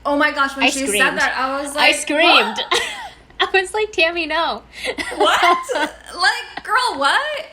Oh my gosh, when she said that, I was like, I screamed. What? I was like, Tammy, no. What? Like, girl, what?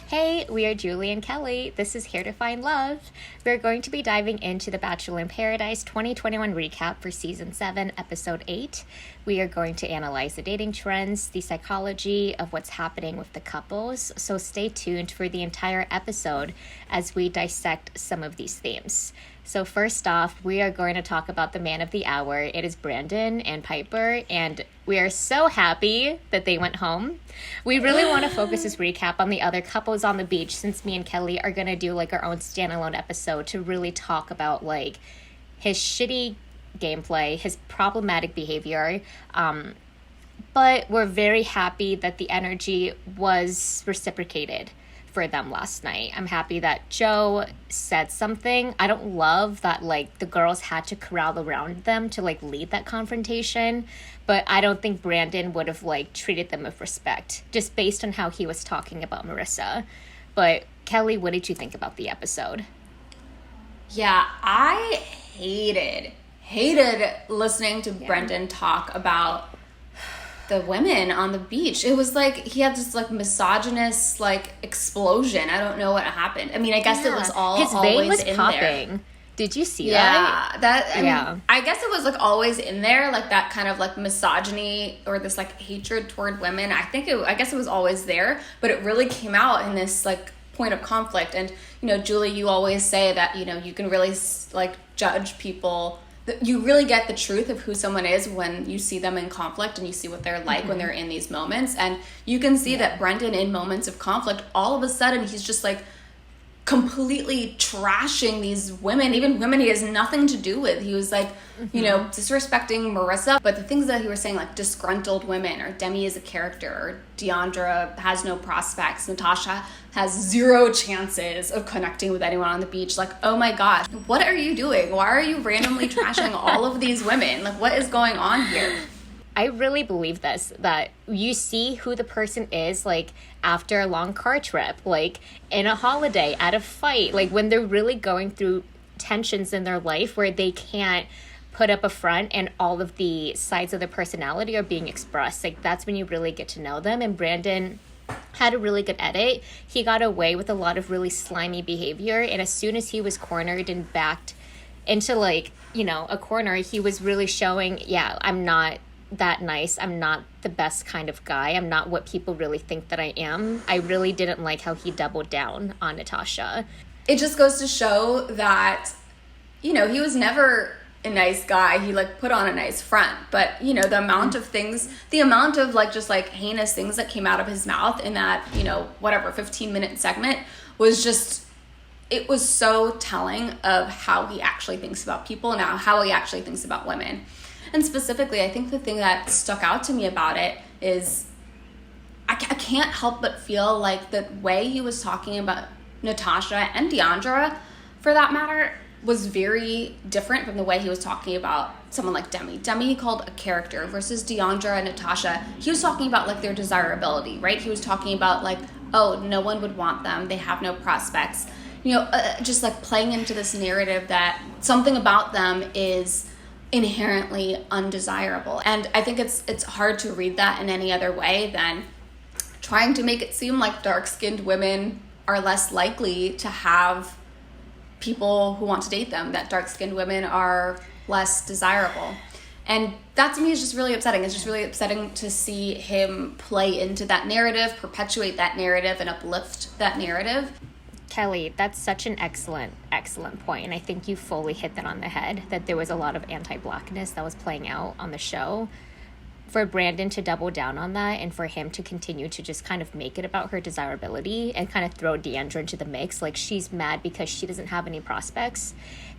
Hey, we are Julie and Kelly. This is Here to Find Love. We're going to be diving into the Bachelor in Paradise 2021 recap for Season 7, Episode 8. We are going to analyze the dating trends, the psychology of what's happening with the couples, so stay tuned for the entire episode as we dissect some of these themes. So first off, we are going to talk about the man of the hour. It is Brendan and Pieper, and we are so happy that they went home. We really want to focus this recap on the other couples on the beach, since me and Kelly are going to do like our own standalone episode to really talk about like his shitty gameplay, his problematic behavior. But we're very happy that the energy was reciprocated for them last night. I'm happy that Joe said something. I don't love that like the girls had to corral around them to like lead that confrontation, but I don't think Brendan would have like treated them with respect just based on how he was talking about Maurissa. But Kelly, what did you think about the episode? Yeah, I hated listening to Brendan talk about the women on the beach. It was like he had this like misogynist like explosion. I don't know what happened. I mean, I guess it was all his always vein was in popping. there. Did you see that? Yeah, I guess it was like always in there, like that kind of like misogyny or this like hatred toward women. I guess it was always there, but it really came out in this like point of conflict. And you know, Julie, you always say that you know you can really like judge people. You really get the truth of who someone is when you see them in conflict and you see what they're like when they're in these moments. And you can see that Brendan, in moments of conflict, all of a sudden he's just like completely trashing these women, even women he has nothing to do with. He was like, you know, disrespecting Maurissa, but the things that he was saying, like disgruntled women, or Demi is a character, or Deandra has no prospects, Natasha has zero chances of connecting with anyone on the beach. Like, oh my gosh, what are you doing? Why are you randomly trashing all of these women? Like, what is going on here? I really believe this, that you see who the person is, like, after a long car trip, like, in a holiday, at a fight, like, when they're really going through tensions in their life where they can't put up a front and all of the sides of their personality are being expressed. Like, that's when you really get to know them, and Brendan had a really good edit. He got away with a lot of really slimy behavior, and as soon as he was cornered and backed into, like, you know, a corner, he was really showing, yeah, I'm not that nice. I'm not the best kind of guy. I'm not what people really think that I am. I really didn't like how he doubled down on Natasha. It just goes to show that, you know, he was never a nice guy. He like put on a nice front, but you know, the amount of things, the amount of like just like heinous things that came out of his mouth in that, you know, whatever 15-minute segment was just, it was so telling of how he actually thinks about people and how he actually thinks about women. And specifically, I think the thing that stuck out to me about it is I can't help but feel like the way he was talking about Natasha and Deandra, for that matter, was very different from the way he was talking about someone like Demi. Demi he called a character, versus Deandra and Natasha, he was talking about like their desirability, right? He was talking about like, oh, no one would want them. They have no prospects. You know, just like playing into this narrative that something about them is inherently undesirable. And I think it's hard to read that in any other way than trying to make it seem like dark-skinned women are less likely to have people who want to date them, that dark-skinned women are less desirable. And that to me is just really upsetting. It's just really upsetting to see him play into that narrative, perpetuate that narrative, and uplift that narrative. Kelly, that's such an excellent point. And I think you fully hit that on the head, that there was a lot of anti-Blackness that was playing out on the show. For Brendan to double down on that and for him to continue to just kind of make it about her desirability and kind of throw Deandra into the mix, like she's mad because she doesn't have any prospects.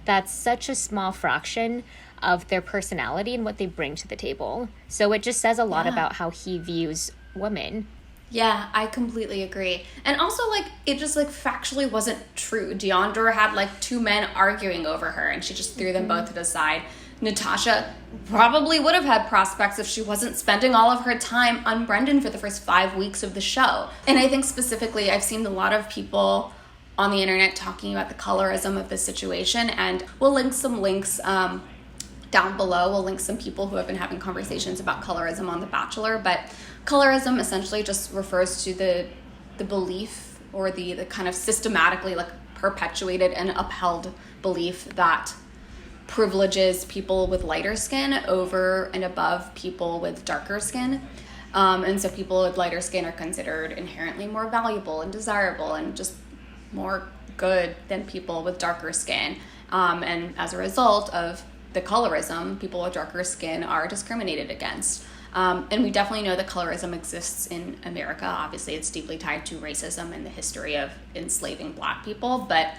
That's such a small fraction of their personality and what they bring to the table. So it just says a lot about how he views women. Yeah, I completely agree. And also, like, it just, like, factually wasn't true. Deandra had, like, two men arguing over her, and she just threw them both to the side. Natasha probably would have had prospects if she wasn't spending all of her time on Brendan for the first 5 weeks of the show. And I think specifically, I've seen a lot of people on the internet talking about the colorism of this situation, and we'll link some links down below. We'll link some people who have been having conversations about colorism on The Bachelor, but colorism essentially just refers to the belief or the kind of systematically like perpetuated and upheld belief that privileges people with lighter skin over and above people with darker skin. And so people with lighter skin are considered inherently more valuable and desirable and just more good than people with darker skin. And as a result of the colorism, people with darker skin are discriminated against. And we definitely know that colorism exists in America. Obviously, it's deeply tied to racism and the history of enslaving Black people. But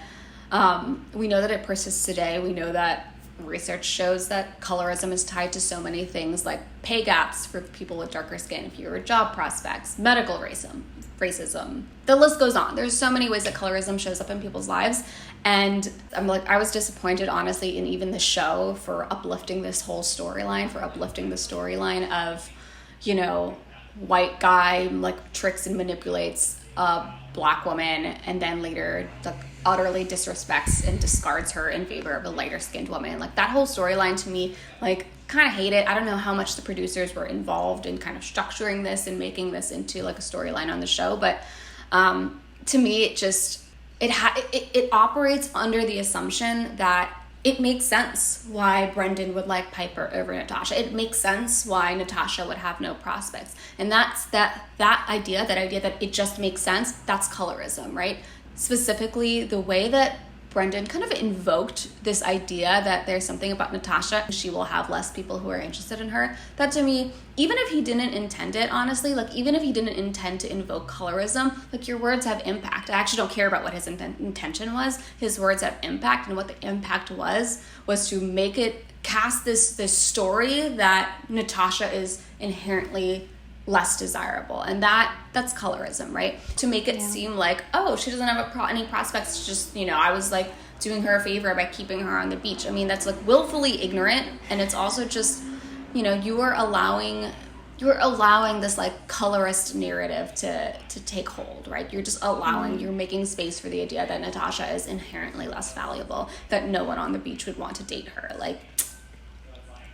we know that it persists today. We know that research shows that colorism is tied to so many things like pay gaps for people with darker skin, fewer job prospects, medical racism. The list goes on. There's so many ways that colorism shows up in people's lives. And I was disappointed, honestly, in even the show for uplifting this whole storyline, of, you know, white guy like tricks and manipulates a Black woman and then later like utterly disrespects and discards her in favor of a lighter skinned woman. Like that whole storyline to me, like kind of hate it. I don't know how much the producers were involved in kind of structuring this and making this into like a storyline on the show, but to me it just it operates under the assumption that it makes sense why Brendan would like Pieper over Natasha. It makes sense why Natasha would have no prospects. And that's that idea that it just makes sense, that's colorism, right? Specifically, the way that Brendan kind of invoked this idea that there's something about Natasha, she will have less people who are interested in her. That to me, even if he didn't intend it, honestly, like even if he didn't intend to invoke colorism, like your words have impact. I actually don't care about what his intention was. His words have impact, and what the impact was to make it cast this story that Natasha is inherently less desirable, and that's colorism, right? To make it seem like, oh, she doesn't have any prospects, just, you know, I was like doing her a favor by keeping her on the beach. I mean, that's like willfully ignorant, and it's also just, you know, you are allowing this like colorist narrative to take hold, right? You're just allowing, you're making space for the idea that Natasha is inherently less valuable, that no one on the beach would want to date her. Like,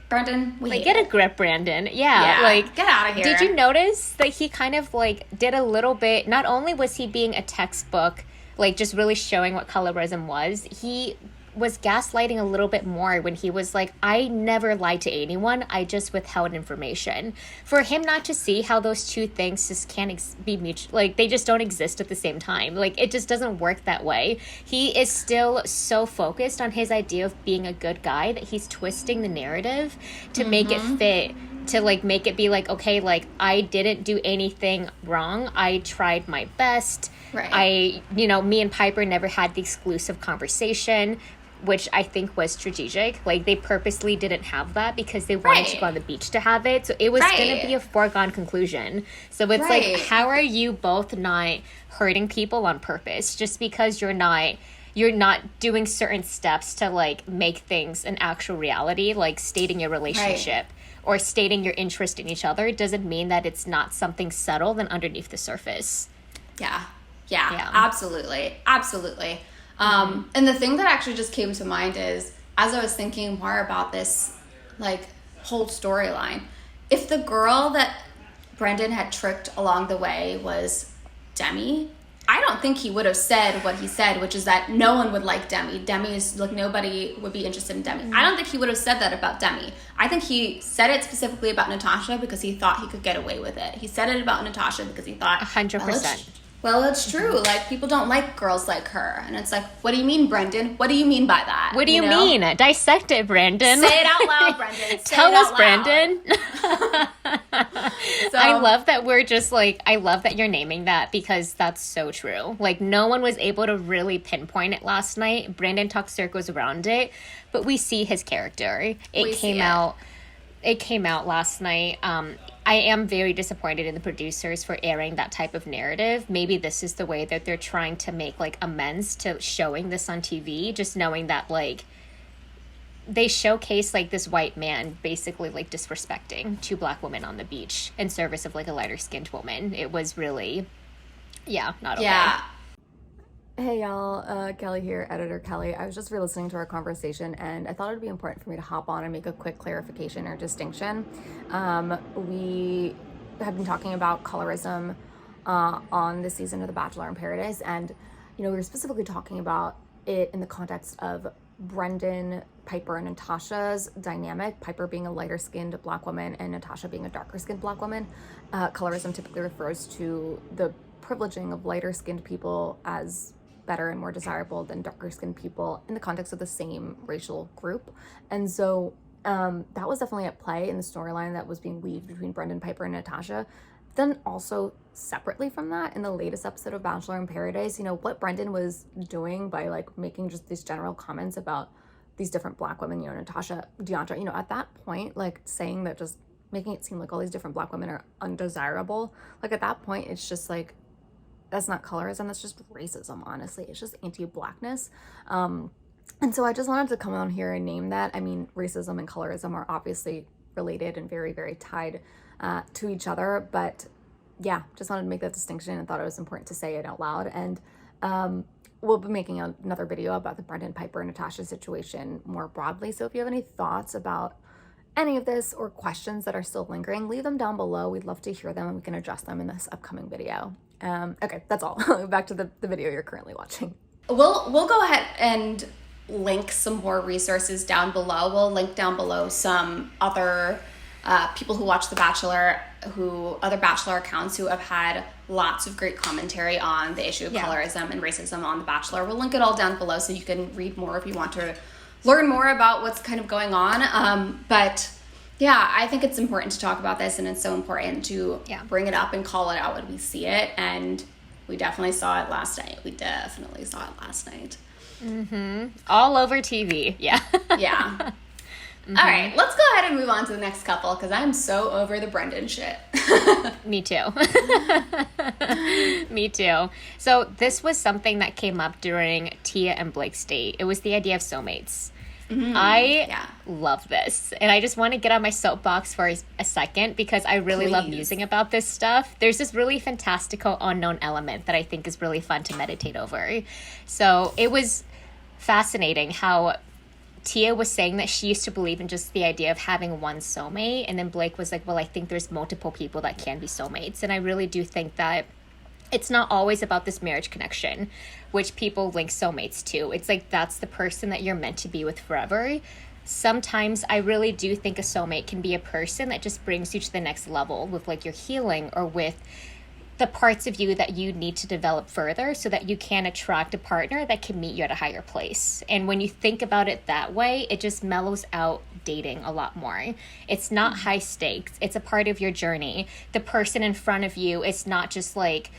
Brendan, get a grip, Brandon. Yeah, like get out of here. Did you notice that he kind of like did a little bit? Not only was he being a textbook, like just really showing what colorism was, he was gaslighting a little bit more when he was like, I never lied to anyone, I just withheld information. For him not to see how those two things just can't be mutual, like they just don't exist at the same time. Like it just doesn't work that way. He is still so focused on his idea of being a good guy that he's twisting the narrative to make it fit, to like make it be like, okay, like I didn't do anything wrong, I tried my best. Right. Me and Pieper never had the exclusive conversation, which I think was strategic. Like they purposely didn't have that because they wanted to go on the beach to have it. So it was going to be a foregone conclusion. So it's like, how are you both not hurting people on purpose just because you're not doing certain steps to like make things an actual reality, like stating your relationship or stating your interest in each other doesn't mean that it's not something subtle than underneath the surface. Yeah, absolutely. And the thing that actually just came to mind is, as I was thinking more about this, like, whole storyline, if the girl that Brendan had tricked along the way was Demi, I don't think he would have said what he said, which is that no one would like Demi. Demi is, like, nobody would be interested in Demi. I don't think he would have said that about Demi. I think he said it specifically about Natasha because he thought he could get away with it. He said it about Natasha because he thought... 100%. Well, it's true. Like, people don't like girls like her. And it's like, what do you mean, Brendan? What do you mean by that? What do you mean? Dissect it, Brandon. Say it out loud, Brendan. Tell us, Brandon. So, I love that we're just like, I love that you're naming that because that's so true. Like, no one was able to really pinpoint it last night. Brandon talked circles around it, but we see his character. It came out last night. I am very disappointed in the producers for airing that type of narrative. Maybe this is the way that they're trying to make like amends to showing this on TV, just knowing that like they showcase like this white man basically like disrespecting two black women on the beach in service of like a lighter skinned woman. It was really, not okay. Yeah. Hey y'all, Kelly here, editor Kelly. I was just re-listening to our conversation and I thought it would be important for me to hop on and make a quick clarification or distinction. We have been talking about colorism on this season of The Bachelor in Paradise, and we were specifically talking about it in the context of Brendan, Pieper, and Natasha's dynamic, Pieper being a lighter-skinned black woman and Natasha being a darker-skinned black woman. Colorism typically refers to the privileging of lighter-skinned people as better and more desirable than darker-skinned people in the context of the same racial group. And so that was definitely at play in the storyline that was being weaved between Brendan, Pieper, and Natasha. Then also separately from that, in the latest episode of Bachelor in Paradise, what Brendan was doing by like making just these general comments about these different black women, Natasha, Deandra, at that point, like saying that, just making it seem like all these different black women are undesirable. Like at that point, it's just like, that's not colorism, that's just racism, honestly. It's just anti-blackness. And so I just wanted to come on here and name that. I mean, racism and colorism are obviously related and very, very tied to each other. But yeah, just wanted to make that distinction and thought it was important to say it out loud. And we'll be making another video about the Brendan, Pieper, and Natasha situation more broadly. So if you have any thoughts about any of this or questions that are still lingering, leave them down below. We'd love to hear them and we can address them in this upcoming video. Okay, that's all. Back to the video you're currently watching. We'll go ahead and link some more resources down below. We'll link down below some other people who watch The Bachelor, other Bachelor accounts who have had lots of great commentary on the issue of colorism and racism on The Bachelor. We'll link it all down below so you can read more if you want to learn more about what's kind of going on. But yeah, I think it's important to talk about this, and it's so important to bring it up and call it out when we see it. And we definitely saw it last night. Mm-hmm. All over TV. Yeah. Yeah. Mm-hmm. All right, let's go ahead and move on to the next couple because I'm so over the Brendan shit. Me too. Me too. So this was something that came up during Tia and Blake's date. It was the idea of soulmates. Mm-hmm. I love this. And I just want to get on my soapbox for a second because I really love musing about this stuff. There's this really fantastical unknown element that I think is really fun to meditate over. So it was fascinating how Tia was saying that she used to believe in just the idea of having one soulmate. And then Blake was like, well, I think there's multiple people that can be soulmates. And I really do think that it's not always about this marriage connection, which people link soulmates to. It's like that's the person that you're meant to be with forever. Sometimes I really do think a soulmate can be a person that just brings you to the next level with like your healing or with the parts of you that you need to develop further so that you can attract a partner that can meet you at a higher place. And when you think about it that way, it just mellows out dating a lot more. It's not high stakes. It's a part of your journey. The person in front of you is not just like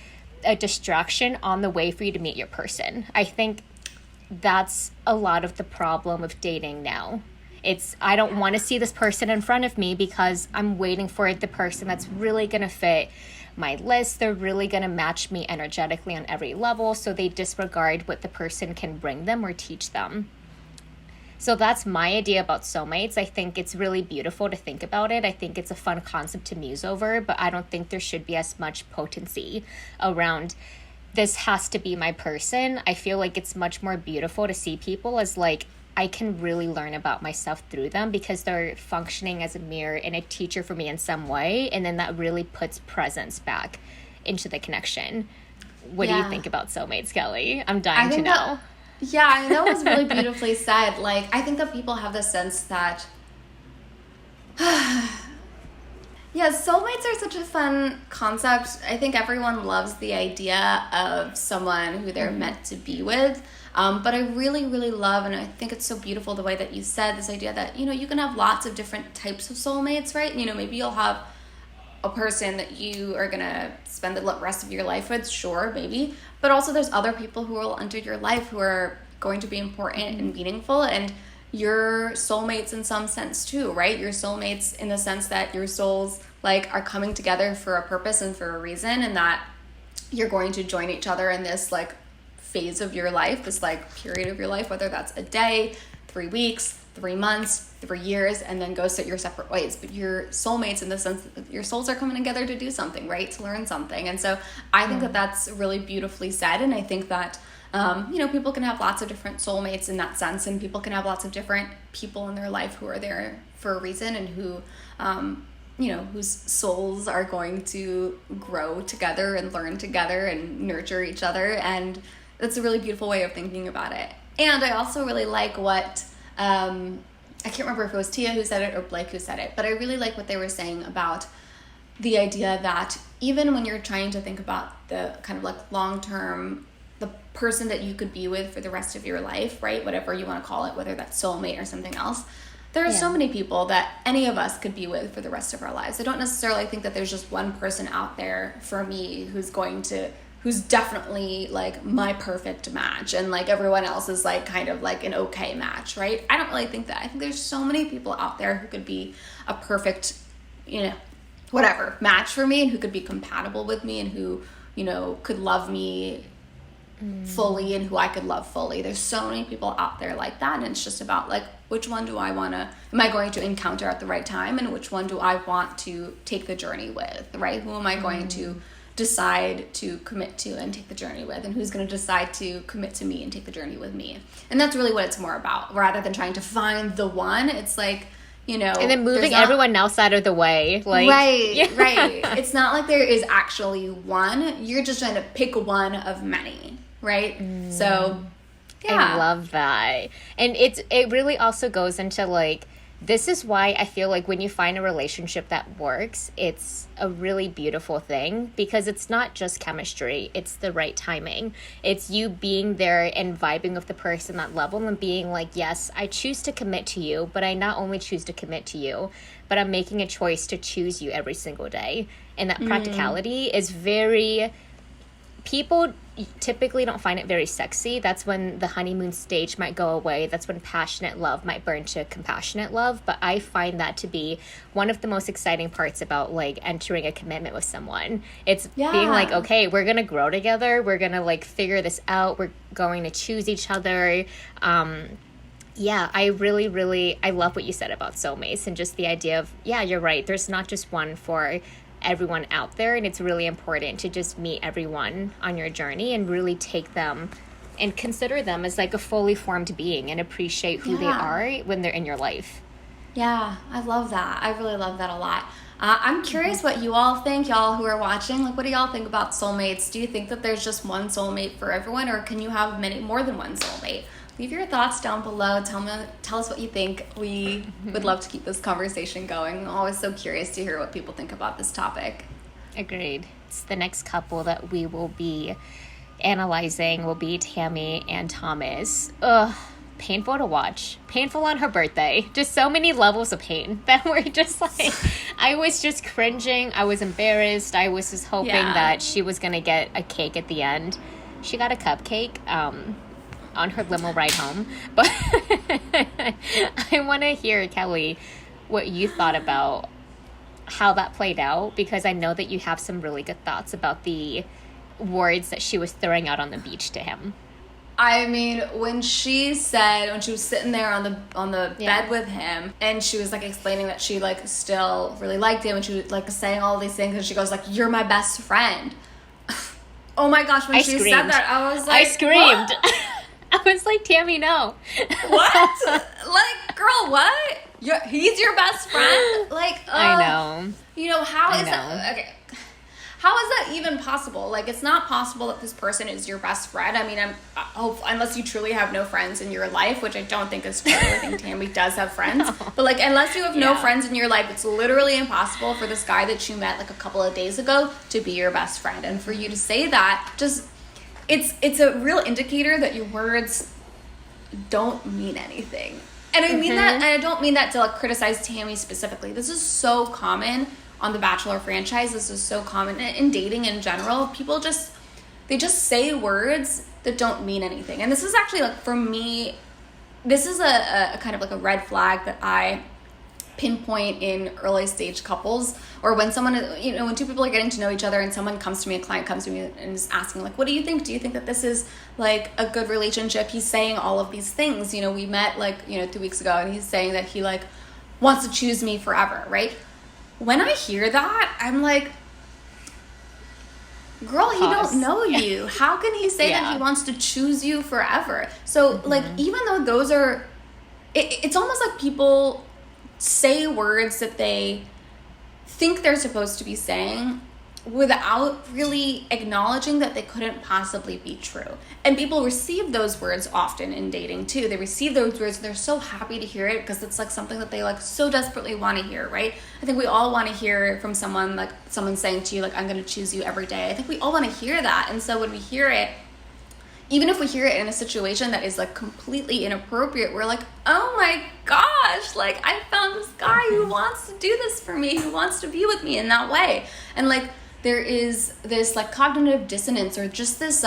a distraction on the way for you to meet your person. I think that's a lot of the problem with dating now. I don't want to see this person in front of me because I'm waiting for the person that's really going to fit my list. They're really going to match me energetically on every level, so they disregard what the person can bring them or teach them. So that's my idea about soulmates. I think it's really beautiful to think about it. I think it's a fun concept to muse over, but I don't think there should be as much potency around this has to be my person. I feel like it's much more beautiful to see people as like, I can really learn about myself through them because they're functioning as a mirror and a teacher for me in some way. And then that really puts presence back into the connection. What do you think about soulmates, Kelly? I'm dying to know. That was really beautifully said. Like, I think that people have the sense that, soulmates are such a fun concept. I think everyone loves the idea of someone who they're meant to be with. But I really, really love, and I think it's so beautiful the way that you said this idea that, you can have lots of different types of soulmates, right? Maybe you'll have a person that you are going to spend the rest of your life with, sure, maybe. But also there's other people who will enter your life who are going to be important and meaningful, and your soulmates in some sense too, right? Your soulmates in the sense that your souls like are coming together for a purpose and for a reason, and that you're going to join each other in this like phase of your life, this like period of your life, whether that's a day, 3 weeks, 3 months, 3 years, and then go set your separate ways. But you're soulmates in the sense that your souls are coming together to do something, right? To learn something. And so I think that that's really beautifully said. And I think that, people can have lots of different soulmates in that sense, and people can have lots of different people in their life who are there for a reason, and who, whose souls are going to grow together and learn together and nurture each other. And that's a really beautiful way of thinking about it. And I also really like what, I can't remember if it was Tia who said it or Blake who said it, but I really like what they were saying about the idea that even when you're trying to think about the kind of like long-term, the person that you could be with for the rest of your life, right? Whatever you want to call it, whether that's soulmate or something else. There are so many people that any of us could be with for the rest of our lives. I don't necessarily think that there's just one person out there for me who's definitely like my perfect match, and like everyone else is like kind of like an okay match, right? I don't really think that. I think there's so many people out there who could be a perfect, whatever match for me, and who could be compatible with me, and who, could love me fully, and who I could love fully. There's so many people out there like that, and it's just about like, which one am I going to encounter at the right time, and which one do I want to take the journey with, right? Who am I going to decide to commit to and take the journey with, and who's going to decide to commit to me and take the journey with me? And that's really what it's more about, rather than trying to find the one. It's like, and then moving everyone else out of the way, like right. It's not like there is actually one. You're just trying to pick one of many, right? So yeah, I love that. And it really also goes into like, this is why I feel like when you find a relationship that works, it's a really beautiful thing, because it's not just chemistry, it's the right timing. It's you being there and vibing with the person at that level, and being like, yes, I choose to commit to you, but I not only choose to commit to you, but I'm making a choice to choose you every single day. And that practicality is very... People typically don't find it very sexy. That's when the honeymoon stage might go away. That's when passionate love might burn to compassionate love. But I find that to be one of the most exciting parts about like entering a commitment with someone. It's being like, okay, we're going to grow together. We're going to like figure this out. We're going to choose each other. I really, really, I love what you said about soulmates, and just the idea of, you're right. There's not just one for everyone out there, and it's really important to just meet everyone on your journey and really take them and consider them as like a fully formed being, and appreciate who they are when they're in your life. Yeah, I love that. I really love that a lot. I'm curious what you all think, y'all who are watching. Like, what do y'all think about soulmates? Do you think that there's just one soulmate for everyone, or can you have more than one soulmate? Leave your thoughts down below. Tell us what you think. We would love to keep this conversation going. I'm always so curious to hear what people think about this topic. Agreed. It's the next couple that we will be analyzing will be Tammy and Thomas. Ugh, painful to watch. Painful on her birthday. Just so many levels of pain that were just like, I was just cringing. I was embarrassed. I was just hoping that she was going to get a cake at the end. She got a cupcake. On her limo ride home. But I want to hear, Kelly, what you thought about how that played out, because I know that you have some really good thoughts about the words that she was throwing out on the beach to him. I mean, when she was sitting there on the bed with him, and she was like explaining that she like still really liked him, and she was like saying all these things, and she goes like, "You're my best friend." Oh my gosh, when she said that, I was like, I screamed. What? I was like, Tammy, no. What? Like, girl, what? He's your best friend? Like, I know. How is that? Okay. How is that even possible? Like, it's not possible that this person is your best friend. I mean, unless you truly have no friends in your life, which I don't think is true. I think Tammy does have friends. No. But, like, unless you have no friends in your life, it's literally impossible for this guy that you met, like, a couple of days ago to be your best friend. And for you to say that, just... It's a real indicator that your words don't mean anything. And I mean that, and I don't mean that to like criticize Tammy specifically. This is so common on the Bachelor franchise. This is so common in dating in general. People just say words that don't mean anything. And this is actually like, for me, this is a kind of like a red flag that I pinpoint in early stage couples, or when someone, you know, when two people are getting to know each other and someone comes to me, a client comes to me and is asking like, what do you think? Do you think that this is like a good relationship? He's saying all of these things. You know, we met like, you know, 2 weeks ago, and he's saying that he like wants to choose me forever, right? When I hear that, I'm like, girl, he don't know you. How can he say that he wants to choose you forever? So like, even though those are, it's almost like people say words that they think they're supposed to be saying without really acknowledging that they couldn't possibly be true. And people receive those words often in dating too. They receive those words and they're so happy to hear it because it's like something that they like so desperately want to hear, right? I think we all want to hear from someone, like someone saying to you like, I'm going to choose you every day. I think we all want to hear that. And so when we hear it, even if we hear it in a situation that is like completely inappropriate, we're like, oh my gosh, like I found this guy who wants to do this for me, who wants to be with me in that way. And like there is this like cognitive dissonance, or just this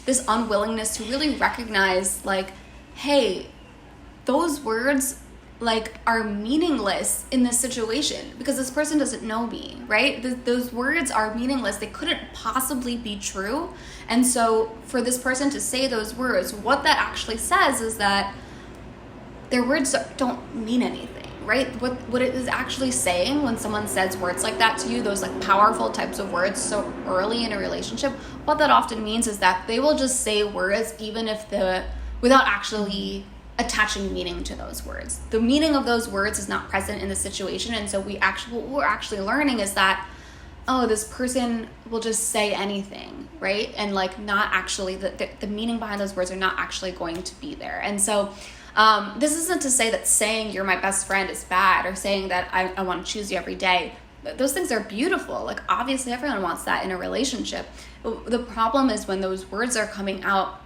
this unwillingness to really recognize like, hey, those words like are meaningless in this situation because this person doesn't know me, right? Those words are meaningless. They couldn't possibly be true. And so for this person to say those words, what that actually says is that their words don't mean anything, right? What it is actually saying when someone says words like that to you, those like powerful types of words so early in a relationship, what that often means is that they will just say words even if without actually attaching meaning to those words. The meaning of those words is not present in the situation. And so what we're actually learning is that, oh, this person will just say anything, right? And like not actually, the meaning behind those words are not actually going to be there. And so this isn't to say that saying you're my best friend is bad, or saying that I want to choose you every day. Those things are beautiful. Like obviously everyone wants that in a relationship. The problem is when those words are coming out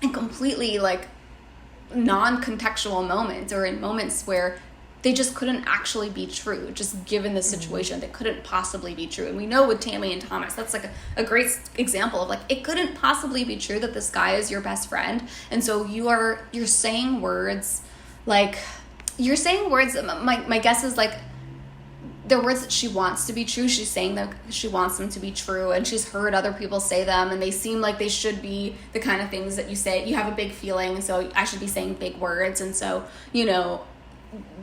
in completely like non-contextual moments, or in moments where they just couldn't actually be true, just given the situation. They couldn't possibly be true. And we know with Tammy and Thomas, that's like a great example of like, it couldn't possibly be true that this guy is your best friend. And so you're saying words like, my guess is like, they're words that she wants to be true. She's saying that she wants them to be true, and she's heard other people say them, and they seem like they should be the kind of things that you say. You have a big feeling, so I should be saying big words. And so, you know,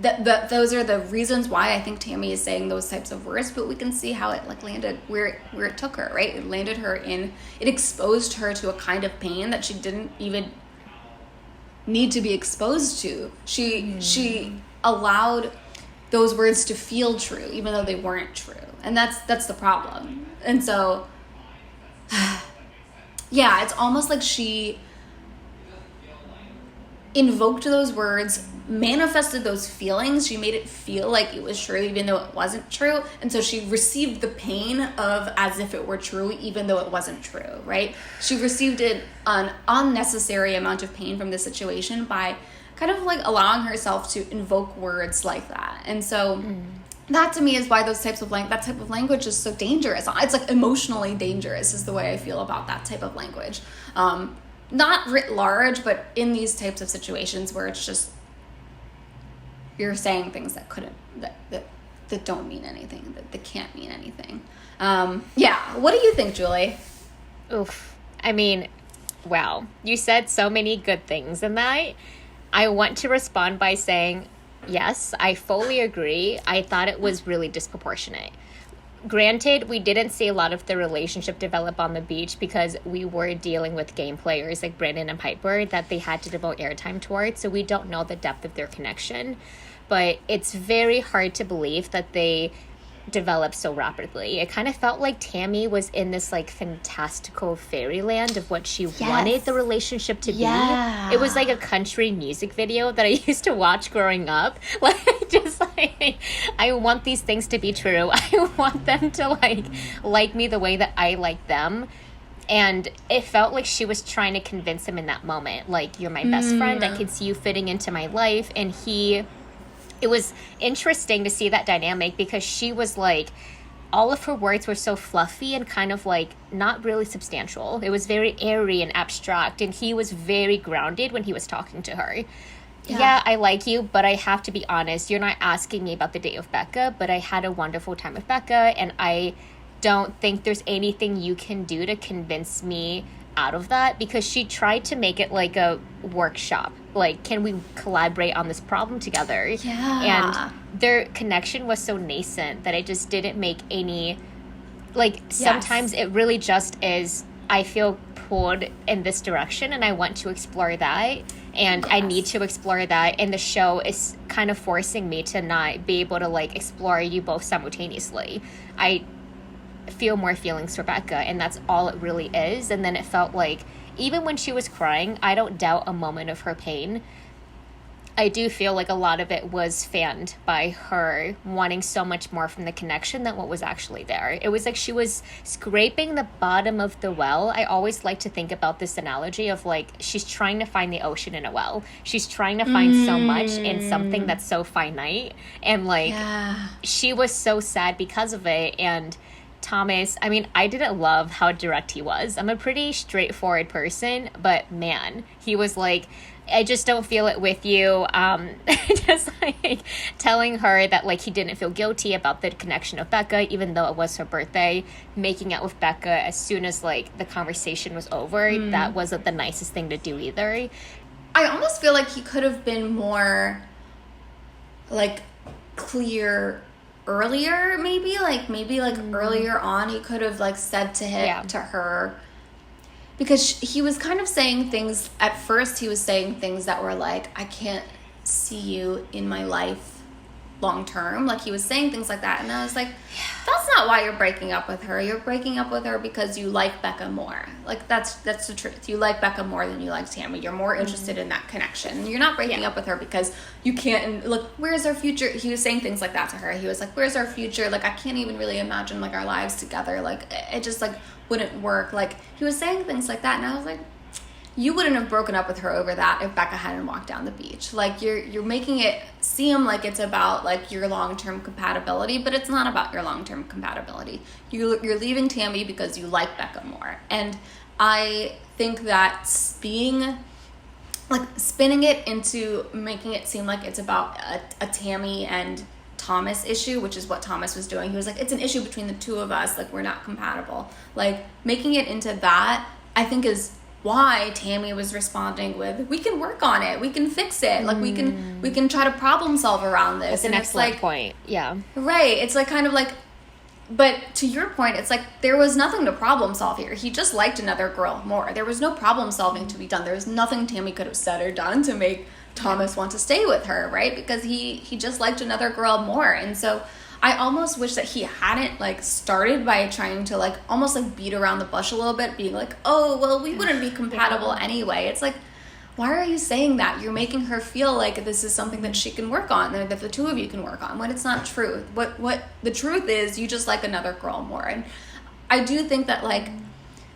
those are the reasons why I think Tammy is saying those types of words. But we can see how it like landed where it took her, right? It landed her it exposed her to a kind of pain that she didn't even need to be exposed to. She allowed those words to feel true, even though they weren't true. And that's the problem. And so, yeah, it's almost like she invoked those words, manifested those feelings. She made it feel like it was true, even though it wasn't true. And so she received the pain of as if it were true, even though it wasn't true, right? She received an unnecessary amount of pain from the situation by kind of like allowing herself to invoke words like that. And so that to me is why that type of language is so dangerous. It's like emotionally dangerous is the way I feel about that type of language. Not writ large, but in these types of situations where it's just, you're saying things that don't mean anything, that can't mean anything. Yeah. What do you think, Julie? Oof. I mean, wow. You said so many good things in that. I want to respond by saying, yes, I fully agree. I thought it was really disproportionate. Granted, we didn't see a lot of the relationship develop on the beach because we were dealing with game players like Brendan and Pieper that they had to devote airtime towards, so we don't know the depth of their connection. But it's very hard to believe that they developed so rapidly. It kind of felt like Tammy was in this like fantastical fairyland of what she wanted the relationship to be. It was like a country music video that I used to watch growing up. Like just like, I want these things to be true. I want them to like me the way that I like them. And it felt like she was trying to convince him in that moment, like, you're my best friend, I can see you fitting into my life. And it was interesting to see that dynamic because she was like, all of her words were so fluffy and kind of like not really substantial. It was very airy and abstract, and he was very grounded when he was talking to her. yeah, I like you, but I have to be honest. You're not asking me about the date with Becca, but I had a wonderful time with Becca, and I don't think there's anything you can do to convince me out of that, because she tried to make it like a workshop. Like, can we collaborate on this problem together? Yeah. And their connection was so nascent that it just didn't make any, like, sometimes it really just is, I feel pulled in this direction and I want to explore that, and I need to explore that, and the show is kind of forcing me to not be able to, like, explore you both simultaneously. I feel more feelings for Becca, and that's all it really is. And then it felt like, even when she was crying, I don't doubt a moment of her pain. I do feel like a lot of it was fanned by her wanting so much more from the connection than what was actually there. It was like she was scraping the bottom of the well. I always like to think about this analogy of, like, she's trying to find the ocean in a well. She's trying to find so much in something that's so finite. And, like, she was so sad because of it. And Thomas, I mean, I didn't love how direct he was. I'm a pretty straightforward person, but man, he was like, I just don't feel it with you. Just like telling her that, like, he didn't feel guilty about the connection of Becca, even though it was her birthday. Making out with Becca as soon as, like, the conversation was over, that wasn't the nicest thing to do either. I almost feel like he could have been more, like, clear earlier, maybe earlier on he could have, like, said to her, because he was kind of saying things at first. He was saying things that were like, I can't see you in my life long term. Like, he was saying things like that, and I was like, that's not why you're breaking up with her. You're breaking up with her because you like Becca more. Like, that's the truth. You like Becca more than you like Tammy. You're more interested in that connection. You're not breaking up with her because you can't, look, where's our future? He was saying things like that to her. He was like, where's our future? Like, I can't even really imagine, like, our lives together. Like, it just, like, wouldn't work. Like, he was saying things like that, and I was like, you wouldn't have broken up with her over that if Becca hadn't walked down the beach. Like, you're making it seem like it's about, like, your long-term compatibility, but it's not about your long-term compatibility. You're leaving Tammy because you like Becca more. And I think that spinning it into making it seem like it's about a Tammy and Thomas issue, which is what Thomas was doing. He was like, it's an issue between the two of us. Like, we're not compatible. Like, making it into that, I think, is why Tammy was responding with, we can work on it, we can fix it, like, we can try to problem solve around this. That's an excellent point. Yeah, right. It's like, kind of like, but to your point, it's like, there was nothing to problem solve here. He just liked another girl more. There was no problem solving to be done. There was nothing Tammy could have said or done to make Thomas want to stay with her, right? Because he just liked another girl more. And so I almost wish that he hadn't, like, started by trying to, like, almost, like, beat around the bush a little bit, being like, oh, well, we wouldn't be compatible anyway. It's like, why are you saying that? You're making her feel like this is something that she can work on, or that the two of you can work on, when it's not true. What the truth is, you just like another girl more. And I do think that, like,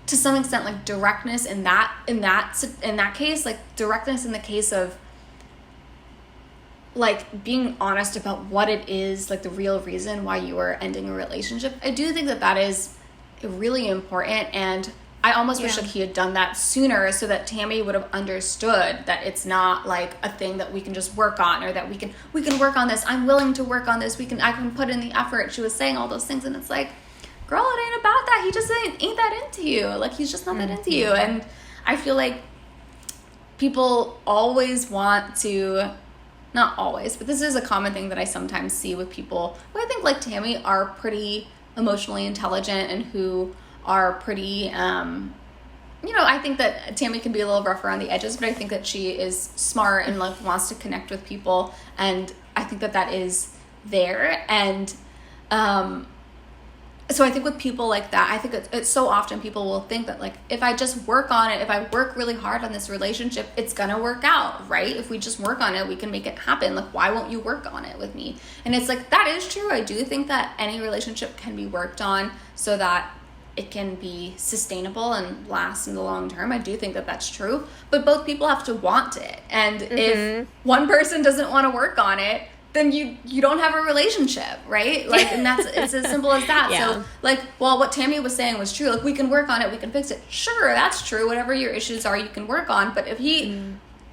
to some extent, like, directness in that case, like, directness in the case of, like, being honest about what it is, like, the real reason why you are ending a relationship. I do think that is really important, and I almost wish, like, he had done that sooner, so that Tammy would have understood that it's not, like, a thing that we can just work on, or that we can work on this. I'm willing to work on this. I can put in the effort. She was saying all those things, and it's like, girl, it ain't about that. He just ain't that into you. Like, he's just not that into you. And I feel like people always want to, not always, but this is a common thing that I sometimes see with people who I think, like Tammy, are pretty emotionally intelligent and who are pretty, I think that Tammy can be a little rough around the edges, but I think that she is smart and, like, wants to connect with people, and I think that is there. And so I think with people like that, I think it's so often people will think that, like, if I just work on it, if I work really hard on this relationship, it's gonna work out, right? If we just work on it, we can make it happen. Like, why won't you work on it with me? And it's like, that is true. I do think that any relationship can be worked on so that it can be sustainable and last in the long term. I do think that that's true, but both people have to want it. And if one person doesn't want to work on it, then you don't have a relationship, right? Like, and it's as simple as that. Yeah. So, like, well, what Tammy was saying was true. Like, we can work on it, we can fix it. Sure, that's true. Whatever your issues are, you can work on. But if he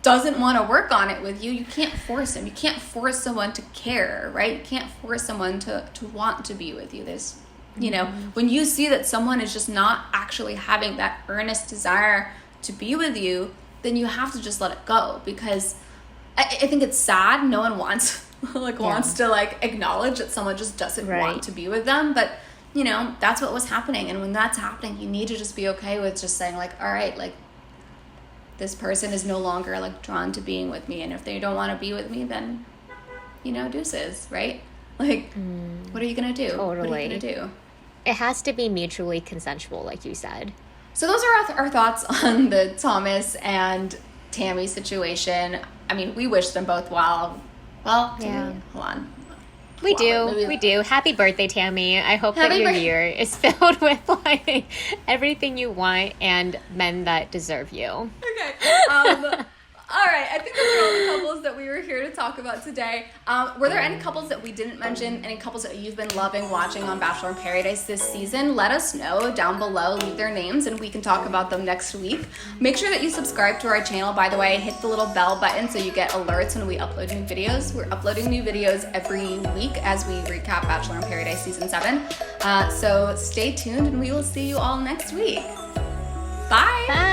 doesn't want to work on it with you, you can't force him. You can't force someone to care, right? You can't force someone to want to be with you. There's, you know, when you see that someone is just not actually having that earnest desire to be with you, then you have to just let it go, because I think it's sad. No one wants wants to like acknowledge that someone just doesn't want to be with them. But, you know, that's what was happening. And when that's happening, you need to just be okay with just saying like, all right, like this person is no longer like drawn to being with me. And if they don't want to be with me, then, you know, deuces, right? Like, what are you going to do? Totally. What are you going to do? It has to be mutually consensual, like you said. So those are our thoughts on the Thomas and Tammy situation. I mean, we wish them both well. Well, yeah. Hold on. We do. Happy birthday, Tammy. I hope that your year is filled with like everything you want and men that deserve you. Okay. All right, I think those are all the couples that we were here to talk about today. Were there any couples that we didn't mention, any couples that you've been loving watching on Bachelor in Paradise this season? Let us know down below, leave their names, and we can talk about them next week. Make sure that you subscribe to our channel, by the way, hit the little bell button so you get alerts when we upload new videos. We're uploading new videos every week as we recap Bachelor in Paradise Season 7. So stay tuned, and we will see you all next week. Bye! Bye!